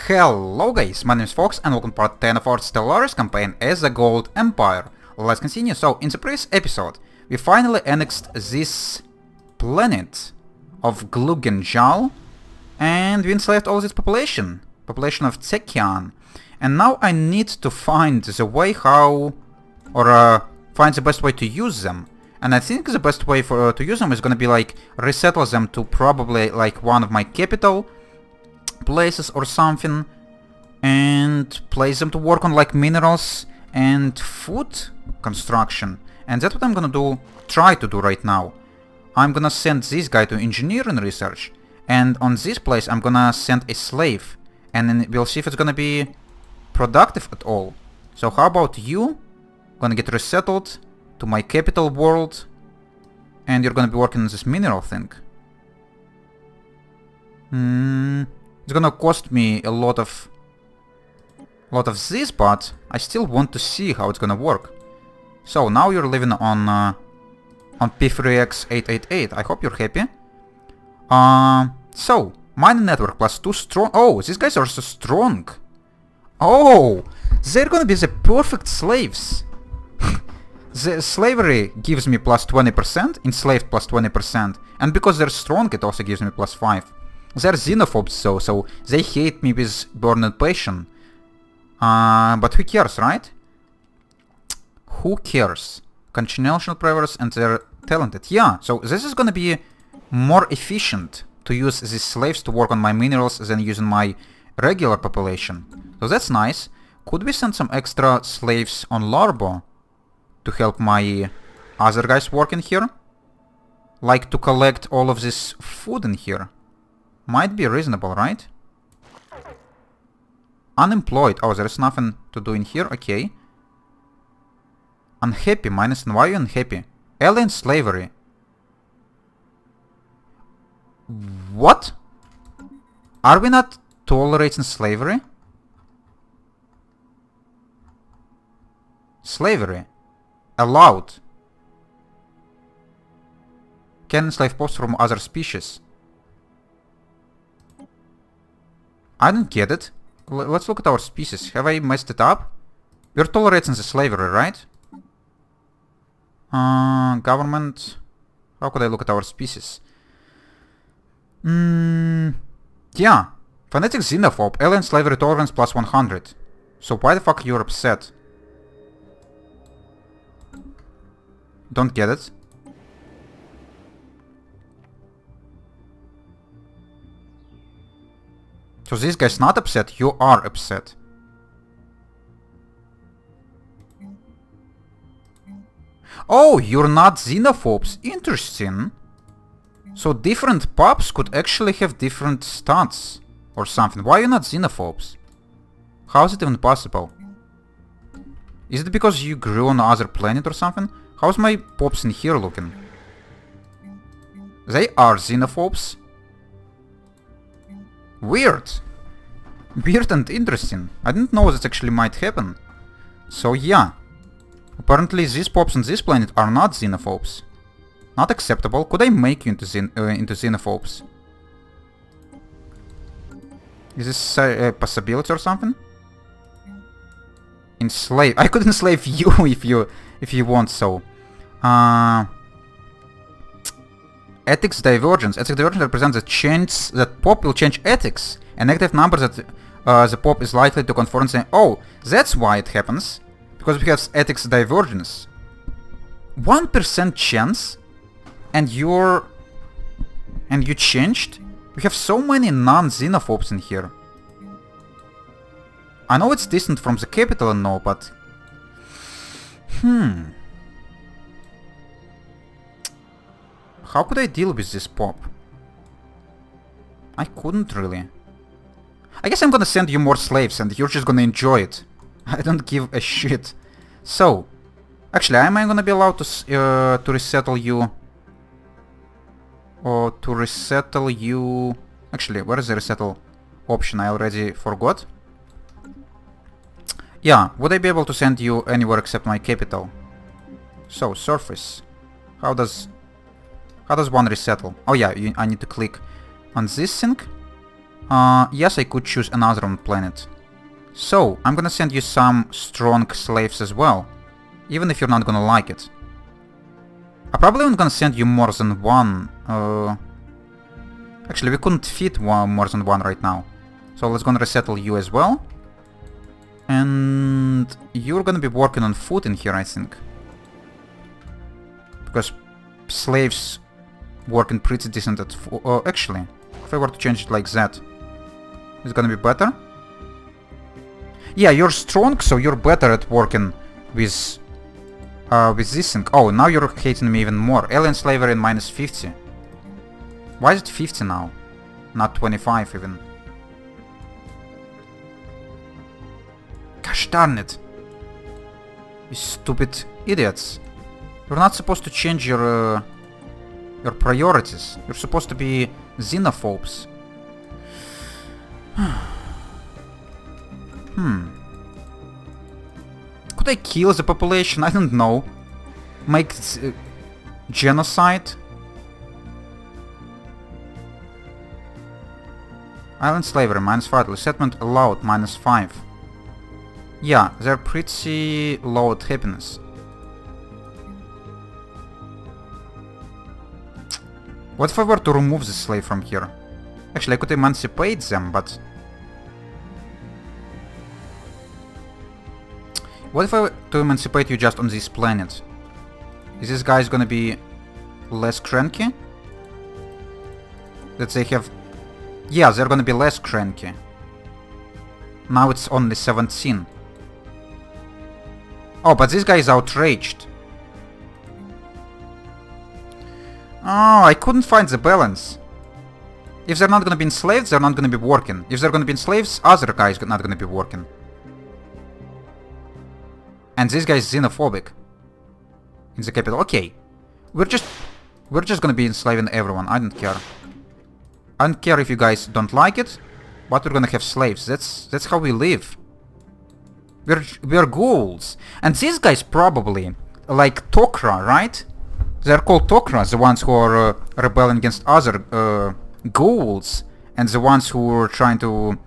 Hello guys, my name is Fox and welcome to part 10 of our Stellaris campaign as the Goa'uld Empire. Let's continue. So, in the previous episode, we finally annexed this planet of Glugenjal and we enslaved all this population of Tsekian. And now I need to find the way how, or find the best way to use them. And I think the best way to use them is gonna be like resettle them to probably like one of my capital places or something, and place them to work on like minerals and food construction. And that's what I'm gonna try to do right now. I'm gonna send this guy to engineering research, and on this place I'm gonna send a slave, and then we'll see if it's gonna be productive at all. So how about you gonna get resettled to my capital world, and you're gonna be working on this mineral thing. It's gonna cost me a lot of this, but I still want to see how it's gonna work. So now you're living on P3X 888. I hope you're happy. So mining network plus 2 strong. Oh, these guys are so strong. Oh, they're gonna be the perfect slaves. The slavery gives me plus 20%, enslaved plus 20%, and because they're strong it also gives me plus 5. They're Xenophobes though, so they hate me with burning passion. But who cares, right? Who cares? Continuation preference and they're talented. Yeah, so this is gonna be more efficient to use these slaves to work on my minerals than using my regular population. So that's nice. Could we send some extra slaves on Larbo to help my other guys work in here? Like to collect all of this food in here. Might be reasonable, right? Unemployed. Oh, there's nothing to do in here. Okay. Unhappy. Minus. Why are you unhappy? Alien slavery. What? Are we not tolerating slavery? Slavery. Allowed. Can enslave posts from other species. I don't get it. Let's look at our species. Have I messed it up? We're tolerating the slavery, right? Government. How could I look at our species? Yeah. Phonetic xenophobe. Alien slavery tolerance plus 100. So why the fuck you're upset? Don't get it. So this guy's not upset, you are upset. Oh, you're not Xenophobes. Interesting. So different pups could actually have different stats or something. Why are you not Xenophobes? How is it even possible? Is it because you grew on another planet or something? How's my pops in here looking? They are Xenophobes. Weird. Weird and interesting. I didn't know this actually might happen. So yeah. Apparently these pops on this planet are not Xenophobes. Not acceptable. Could I make you into Xenophobes? Is this a possibility or something? Enslave. I could enslave you if you want so. Ethics divergence. Ethics divergence represents the chance that pop will change ethics. A negative number that the pop is likely to conform saying, oh, that's why it happens. Because we have ethics divergence. 1% chance and you changed? We have so many non-xenophobes in here. I know it's distant from the capital and all, but how could I deal with this pop? I couldn't really. I guess I'm gonna send you more slaves and you're just gonna enjoy it. I don't give a shit. So, actually, am I gonna be allowed to resettle you? Or to resettle you... Actually, where is the resettle option? I already forgot. Yeah, would I be able to send you anywhere except my capital? So, surface. How does one resettle? Oh yeah, I need to click on this thing. Yes, I could choose another planet. So, I'm gonna send you some strong slaves as well. Even if you're not gonna like it. I probably am gonna send you more than one. Actually, we couldn't fit more than one right now. So let's gonna resettle you as well. And you're gonna be working on food in here, I think. Because slaves working pretty decent at actually, if I were to change it like that, it's gonna be better. Yeah, you're strong, so you're better at working with this thing. Oh, now you're hating me even more. Alien slavery in minus 50. Why is it 50 now? Not 25 even. Gosh darn it. You stupid idiots. You're not supposed to change your priorities. You're supposed to be Xenophobes. Could I kill the population? I don't know. Make genocide? Island slavery, minus 5. Resettlement allowed, minus 5. Yeah, they're pretty low at happiness. What if I were to remove the slave from here? Actually, I could emancipate them, but... What if I were to emancipate you just on this planet? Is this guy gonna be less cranky? That they have... Yeah, they're gonna be less cranky. Now it's only 17. Oh, but this guy is outraged. Oh, I couldn't find the balance. If they're not gonna be enslaved, they're not gonna be working. If they're gonna be enslaved, other guy is not gonna be working. And this guy is xenophobic. In the capital. Okay. We're just gonna be enslaving everyone. I don't care. I don't care if you guys don't like it, but we're gonna have slaves. That's how we live. We're Goa'ulds. And these guys probably like Tok'ra, right? They're called Tok'ra, the ones who are rebelling against other Goa'ulds, and the ones who are trying to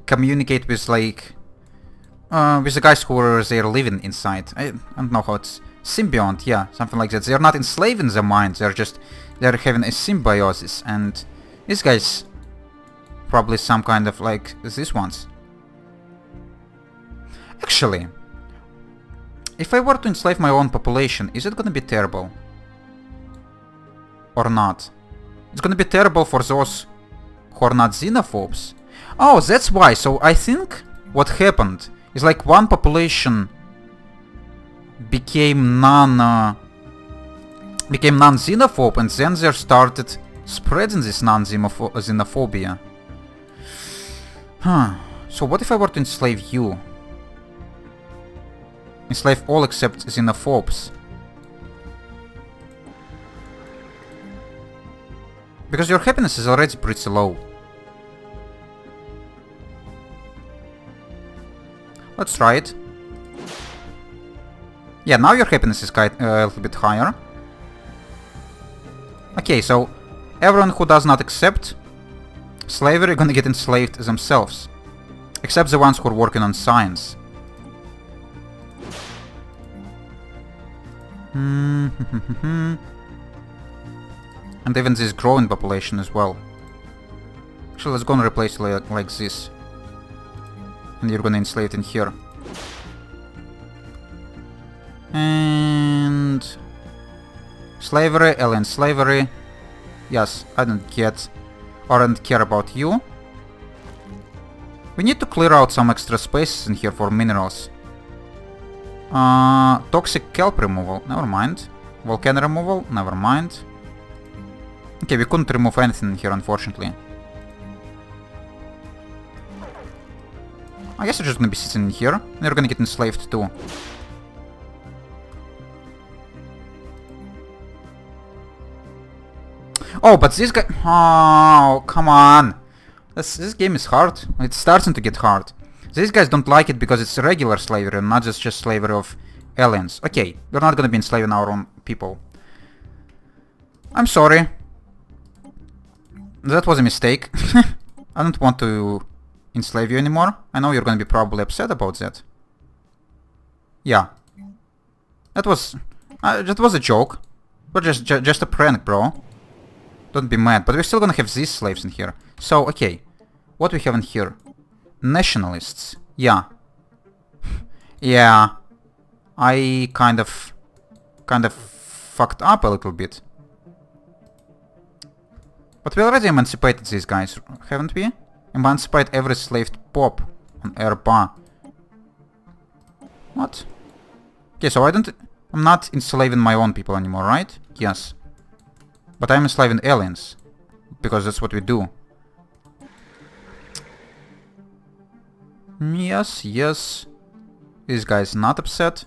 communicate with like with the guys who are there living inside. I don't know how it's symbiont, yeah, something like that. They're not enslaving their minds. They're having a symbiosis, and these guys probably some kind of like these ones. Actually, if I were to enslave my own population, is it gonna be terrible? Or not? It's gonna be terrible for those who are not xenophobes. Oh, that's why. So I think what happened is like one population became non-xenophobe, and then they started spreading this non-xenophobia. Huh. So what if I were to enslave you? Enslave all except xenophobes. Because your happiness is already pretty low. Let's try it. Yeah, now your happiness is quite a little bit higher. Okay, so everyone who does not accept slavery gonna get enslaved themselves. Except the ones who are working on science. And even this growing population as well. Actually, let's go and replace it like this. And you're gonna enslave it in here. And... slavery, alien slavery. Yes, I don't get or don't care about you. We need to clear out some extra spaces in here for minerals. Toxic kelp removal, never mind. Volcano removal, never mind. Okay, we couldn't remove anything in here, unfortunately. I guess you're just gonna be sitting in here, and you're gonna get enslaved too. Oh, but this guy... Oh, come on! This game is hard. It's starting to get hard. These guys don't like it because it's regular slavery, and not just slavery of aliens. Okay, we're not gonna be enslaving our own people. I'm sorry. That was a mistake. I don't want to enslave you anymore. I know you're gonna be probably upset about that. Yeah. That was a joke. But just a prank, bro. Don't be mad. But we're still gonna have these slaves in here. So, okay. What we have in here? Nationalists. Yeah. Yeah. I kind of fucked up a little bit. But we already emancipated these guys, haven't we? Emancipate every slaved pop on Europa. What? Okay, so I'm not enslaving my own people anymore, right? Yes. But I'm enslaving aliens. Because that's what we do. Yes, yes. This guy is not upset.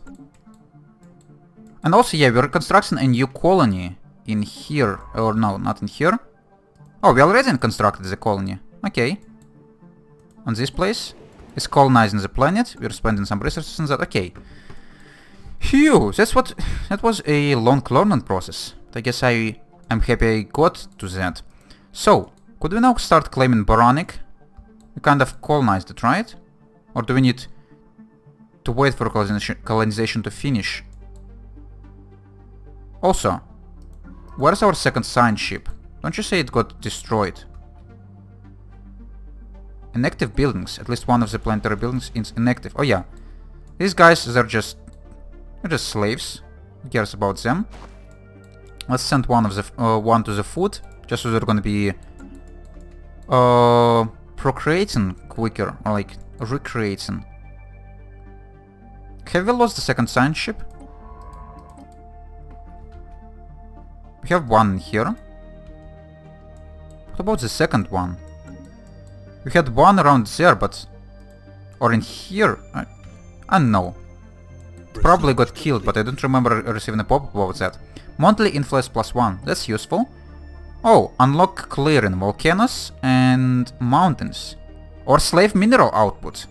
And also, yeah, we're constructing a new colony in here. Or no, not in here. Oh, we already constructed the colony. Okay. On this place. It's colonizing the planet. We're spending some resources on that. Okay. Phew, that was a long learning process. I guess I'm happy I got to that. So, could we now start claiming Boronic? We kind of colonized it, right? Or do we need to wait for colonization to finish? Also, where's our second science ship? Don't you say it got destroyed? Inactive buildings. At least one of the planetary buildings is inactive. Oh yeah. These guys, they're just slaves. Who cares about them? Let's send one to the food, just so they're gonna be procreating quicker, or like recreating. Have we lost the second science ship? We have one here. What about the second one? We had one around there, but... Or in here? I don't know. It probably got killed, but I don't remember receiving a pop-up about that. Monthly influence +1. That's useful. Oh, unlock clearing volcanoes and mountains. Or slave mineral output.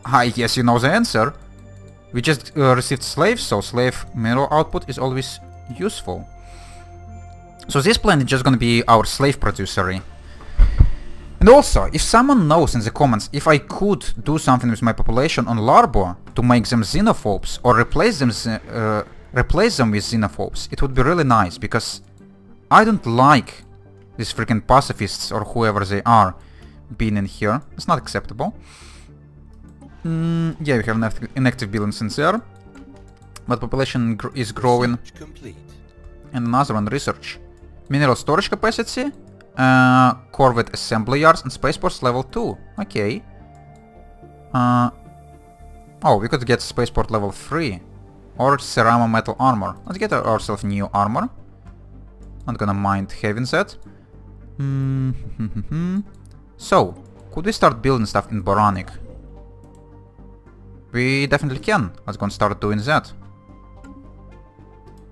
I guess you know the answer. We just received slaves, so slave mineral output is always useful. So this planet is just gonna be our slave producery. And also, if someone knows in the comments if I could do something with my population on Larbo to make them Xenophobes or replace them with Xenophobes, it would be really nice, because I don't like these freaking pacifists or whoever they are being in here. It's not acceptable. Yeah, we have inactive buildings in there, but population is growing. And another one, research. Mineral storage capacity, corvette assembly yards, and spaceports level 2. Okay. Oh, we could get spaceport level 3. Or ceramo metal armor. Let's get ourselves new armor. Not gonna mind having that. So, could we start building stuff in Boronic? We definitely can. Let's go and start doing that.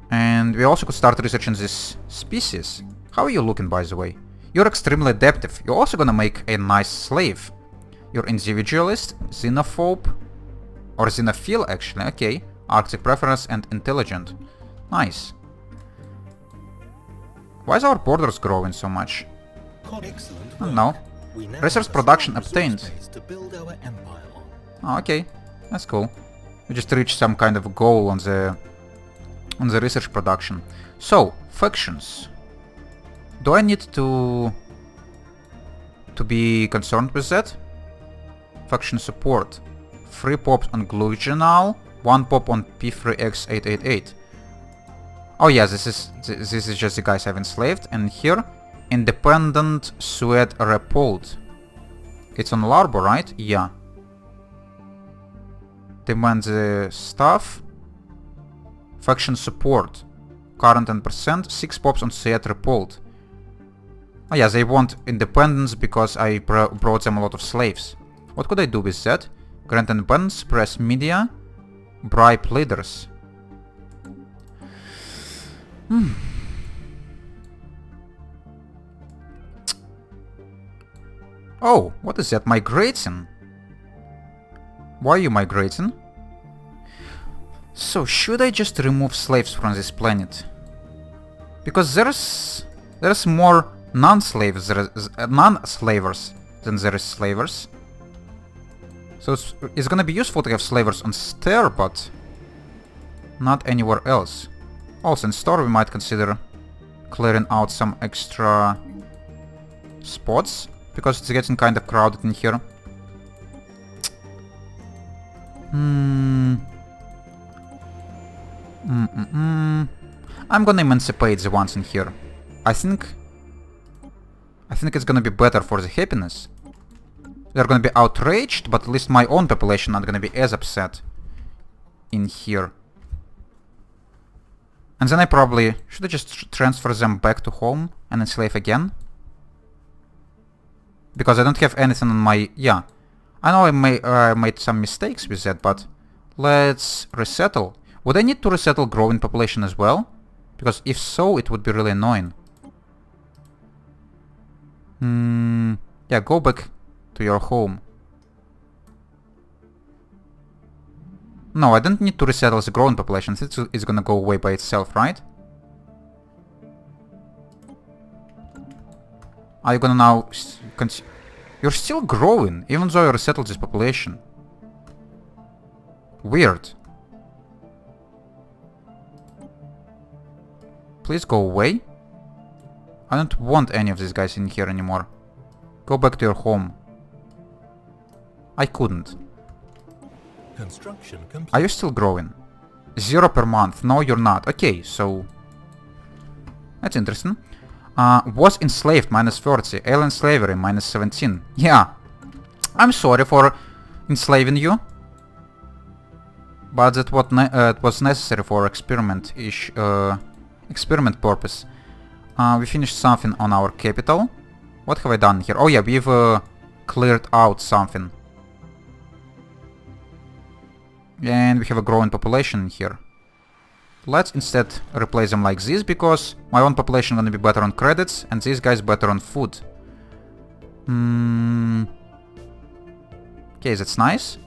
And we also could start researching this species. How are you looking, by the way? You're extremely adaptive. You're also gonna make a nice slave. You're individualist, xenophobe, or xenophile actually. Okay. Arctic preference and intelligent. Nice. Why is our borders growing so much? I don't know. Resource production obtained. Oh, okay. That's cool. We just reached some kind of goal on the research production. So, factions. Do I need to be concerned with that? Faction support. 3 pops on Gluginal, 1 pop on P3X888. Oh yeah, this is just the guys I've enslaved. And here, independent Sued Repold. It's on Larbo, right? Yeah. Demand the stuff. Faction support. Current and percent. 6 pops on Sued Repold. Oh yeah, they want independence because I brought them a lot of slaves. What could I do with that? Grant independence, press media, bribe leaders. Oh, what is that? Migrating? Why are you migrating? So, should I just remove slaves from this planet? Because there's more non-slavers, non-slavers than there is slavers. So it's gonna be useful to have slavers on Star, but not anywhere else. Also in Store we might consider clearing out some extra spots, because it's getting kind of crowded in here. I'm gonna emancipate the ones in here. I think it's gonna be better for the happiness. They're gonna be outraged, but at least my own population not gonna be as upset in here. And then I probably should just transfer them back to home and enslave again. Because I don't have anything on my... Yeah, I know I made some mistakes with that, but let's resettle. Would I need to resettle growing population as well? Because if so, it would be really annoying. Yeah, go back to your home. No, I don't need to resettle the growing population. It's gonna go away by itself, right? Are you gonna now... You're still growing, even though you resettled this population. Weird. Please go away. I don't want any of these guys in here anymore. Go back to your home. I couldn't. Construction complete. Are you still growing? 0 per month. No, you're not. Okay, so... That's interesting. Was enslaved, -30. Alien slavery, -17. Yeah. I'm sorry for enslaving you. But that it was necessary for experiment purpose. We finished something on our capital. What have I done here? Oh yeah, we've cleared out something. And we have a growing population here. Let's instead replace them like this, because my own population gonna be better on credits, and these guys better on food. Okay, that's nice.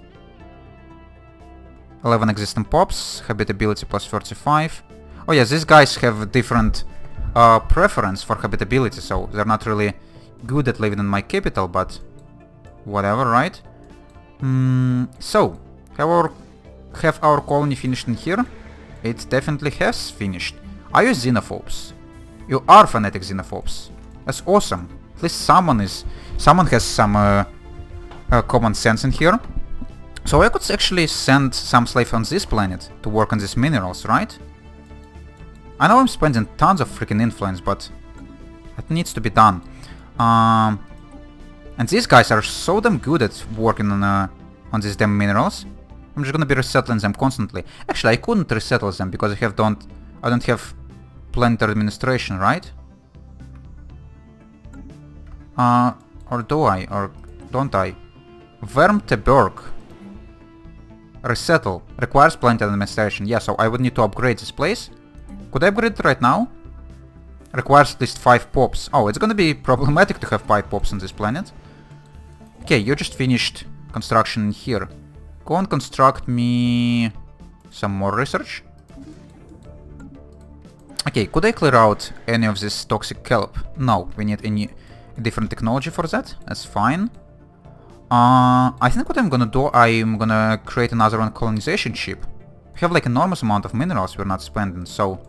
11 existing pops, habitability plus 35. Oh yeah, these guys have different preference for habitability, so they're not really good at living in my capital, but whatever, right? So, have our colony finished in here? It definitely has finished. Are you Xenophobes? You are fanatic Xenophobes. That's awesome. At least someone has some common sense in here. So I could actually send some slave on this planet to work on these minerals, right? I know I'm spending tons of freaking influence, but it needs to be done. And these guys are so damn good at working on these damn minerals. I'm just gonna be resettling them constantly. Actually, I couldn't resettle them because I don't have planetary administration, right? Or do I? Or don't I? Vermteberg. Resettle. Requires planetary administration. Yeah, so I would need to upgrade this place. Could I upgrade it right now? Requires at least 5 pops. Oh, it's gonna be problematic to have 5 pops on this planet. Okay, you just finished construction in here. Go and construct me some more research. Okay, could I clear out any of this toxic kelp? No, we need a different technology for that. That's fine. I think what I'm gonna do, I'm gonna create another one colonization ship. We have like enormous amount of minerals we're not spending, so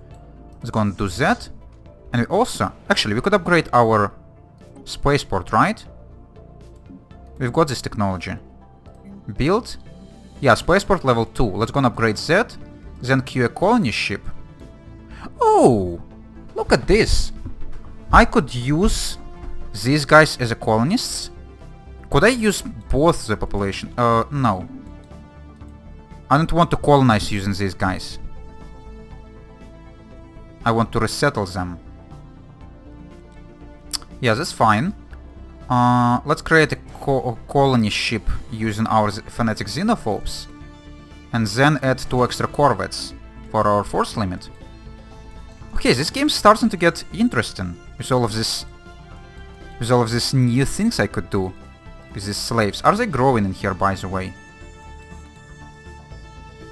let's go and do that. And we also, actually, we could upgrade our spaceport, right? We've got this technology. Build. Yeah, spaceport level 2. Let's go and upgrade that. Then queue a colony ship. Oh! Look at this! I could use these guys as a colonists. Could I use both the population? No. I don't want to colonize using these guys. I want to resettle them. Yeah, that's fine. Let's create a colony ship using our fanatic Xenophobes. And then add 2 extra corvettes for our force limit. Okay, this game's starting to get interesting with all of this. With all of these new things I could do with these slaves. Are they growing in here, by the way?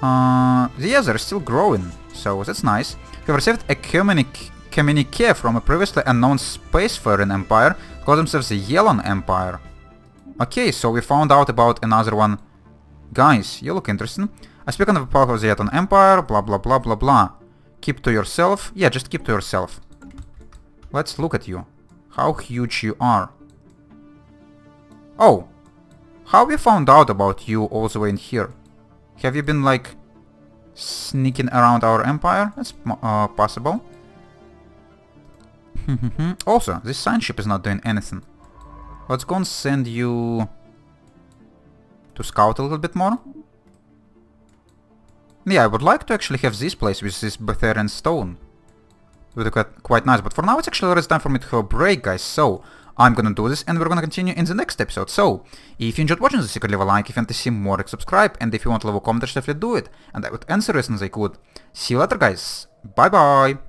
Yeah, they're still growing, so that's nice. We have received ecumenic communique from a previously unknown spacefaring empire called themselves the Yellow Empire. Okay, so we found out about another one. Guys, you look interesting. I speak on the power of the Yellow Empire, blah blah blah blah blah. Keep to yourself. Yeah, just keep to yourself. Let's look at you. How huge you are. Oh, how we found out about you all the way in here? Have you been like sneaking around our empire? That's possible. Also, this science ship is not doing anything. Let's go and send you to scout a little bit more. Yeah, I would like to actually have this place with this Betharian stone. It would be quite nice, but for now it's actually already time for me to have a break, guys, so I'm gonna do this and we're gonna continue in the next episode. So, if you enjoyed watching this, you could leave a like, if you want to see more, subscribe, and if you want to leave a comment, definitely do it, and I would answer as soon as I could. See you later, guys. Bye bye!